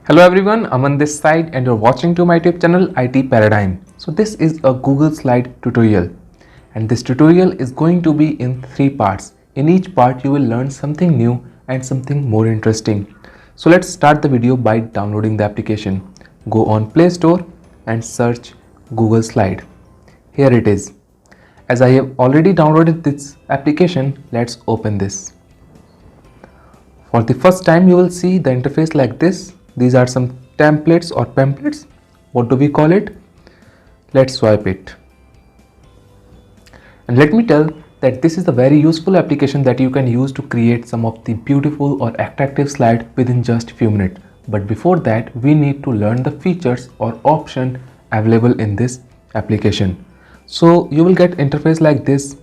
Hello everyone, I'm on this side and you're watching to my YouTube channel IT Paradigm. So this is a Google slide tutorial and this tutorial is going to be in 3 parts. In each part you will learn something new and something more interesting. So let's start the video by downloading the application. Go on Play Store and search Google Slide. Here it is. As I have already downloaded this application, let's open this. For the first time you will see the interface like this. These are some templates or pamphlets. What do we call it? Let's swipe it. And let me tell that this is a very useful application that you can use to create some of the beautiful or attractive slides within just a few minutes. But before that, we need to learn the features or option available in this application. So you will get interface like this.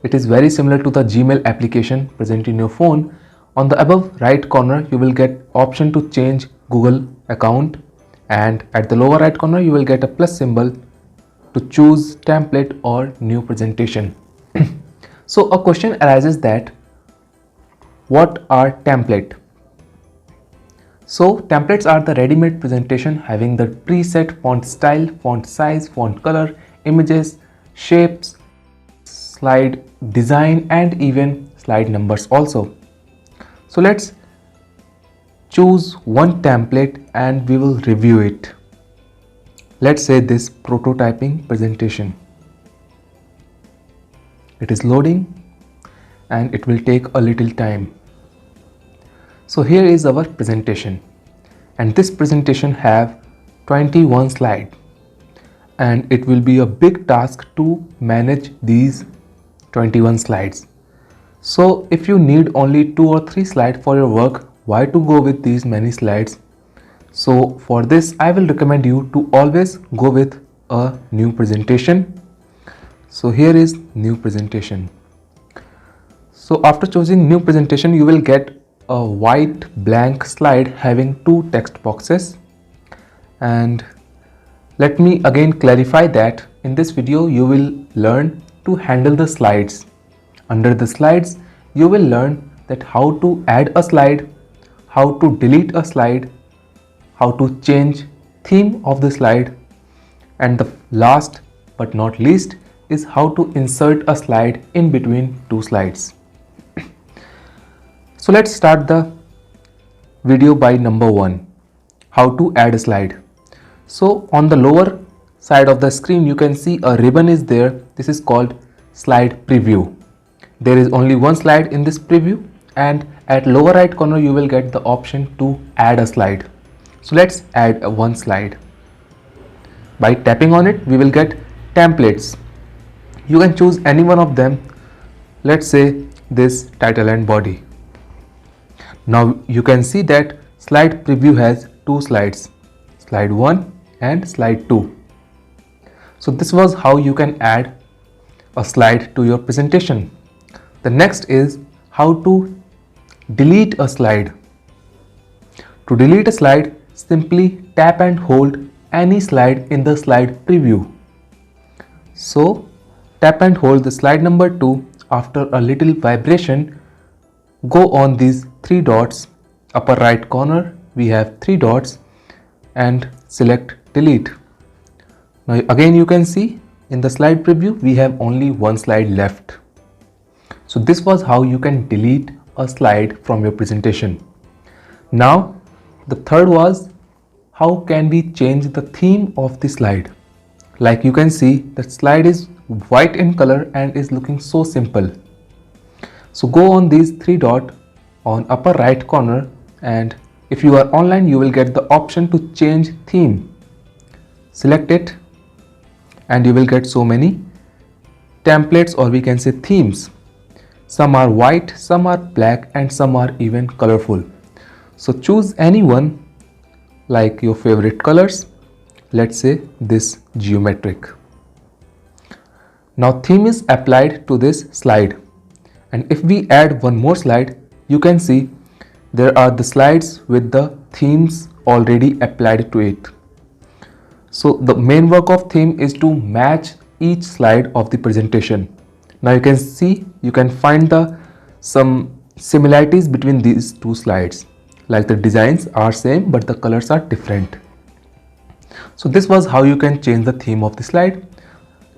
It is very similar to the Gmail application present in your phone. On the above right corner, you will get option to change Google account, and at the lower right corner you will get a plus symbol to choose template or new presentation. So a question arises that what are template? So templates are the ready-made presentation having the preset font style, font size, font color, images, shapes, slide design and even slide numbers also. So let's choose one template and we will review it. Let's say this prototyping presentation. It is loading and it will take a little time. So here is our presentation, and this presentation have 21 slides, and it will be a big task to manage these 21 slides. So if you need only 2 or 3 slides for your work, why to go with these many slides? So for this I will recommend you to always go with a new presentation. So here is new presentation. So after choosing new presentation, you will get a white blank slide having 2 text boxes. And let me again clarify that in this video you will learn to handle the slides. Under the slides you will learn that how to add a slide, how to delete a slide, how to change theme of the slide, and the last but not least is how to insert a slide in between 2 slides. So let's start the video by number 1, how to add a slide. So on the lower side of the screen you can see a ribbon is there. This is called slide preview. There is only one slide in this preview, and at lower right corner you will get the option to add a slide. So let's add one slide. By tapping on it we will get templates. You can choose any one of them. Let's say this title and body. Now you can see that slide preview has 2 slides, slide 1 and slide 2. So this was how you can add a slide to your presentation. The next is how to delete a slide. To delete a slide, simply tap and hold any slide in the slide preview. So tap and hold the slide number 2. After a little vibration, go on these 3 dots. Upper right corner we have 3 dots and select delete. Now again you can see in the slide preview we have only one slide left. So this was how you can delete a slide from your presentation. Now the third was how can we change the theme of the slide. Like you can see the slide is white in color and is looking so simple. So go on these 3 dots on upper right corner, and if you are online you will get the option to change theme. Select it and you will get so many templates, or we can say themes. Some are white, some are black and some are even colorful. So choose any one like your favorite colors. Let's say this geometric. Now theme is applied to this slide, and if we add one more slide you can see there are the slides with the themes already applied to it. So the main work of theme is to match each slide of the presentation. Now you can see, you can find some similarities between these 2 slides. like the designs are same but the colors are different. So this was how you can change the theme of the slide.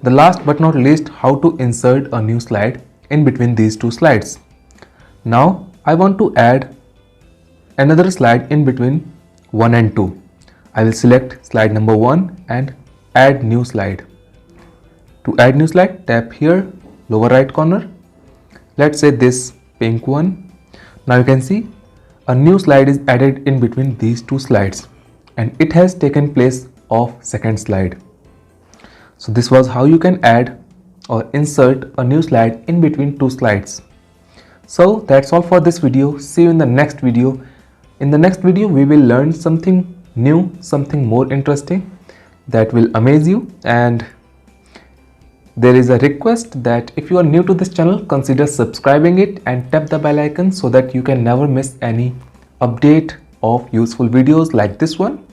The last but not least, how to insert a new slide in between these two slides. Now I want to add another slide in between 1 and 2. I will select slide number 1 and add new slide. To add new slide, tap here, lower right corner. Let's say this pink one. Now you can see a new slide is added in between these two slides and it has taken place of second slide. So this was how you can add or insert a new slide in between two slides. So that's all for this video. See you in the next video. In the next video we will learn something new, something more interesting that will amaze you. And there is a request that if you are new to this channel, consider subscribing it and tap the bell icon so that you can never miss any update of useful videos like this one.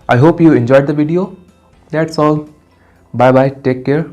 I hope you enjoyed the video. That's all. Bye bye. Take care.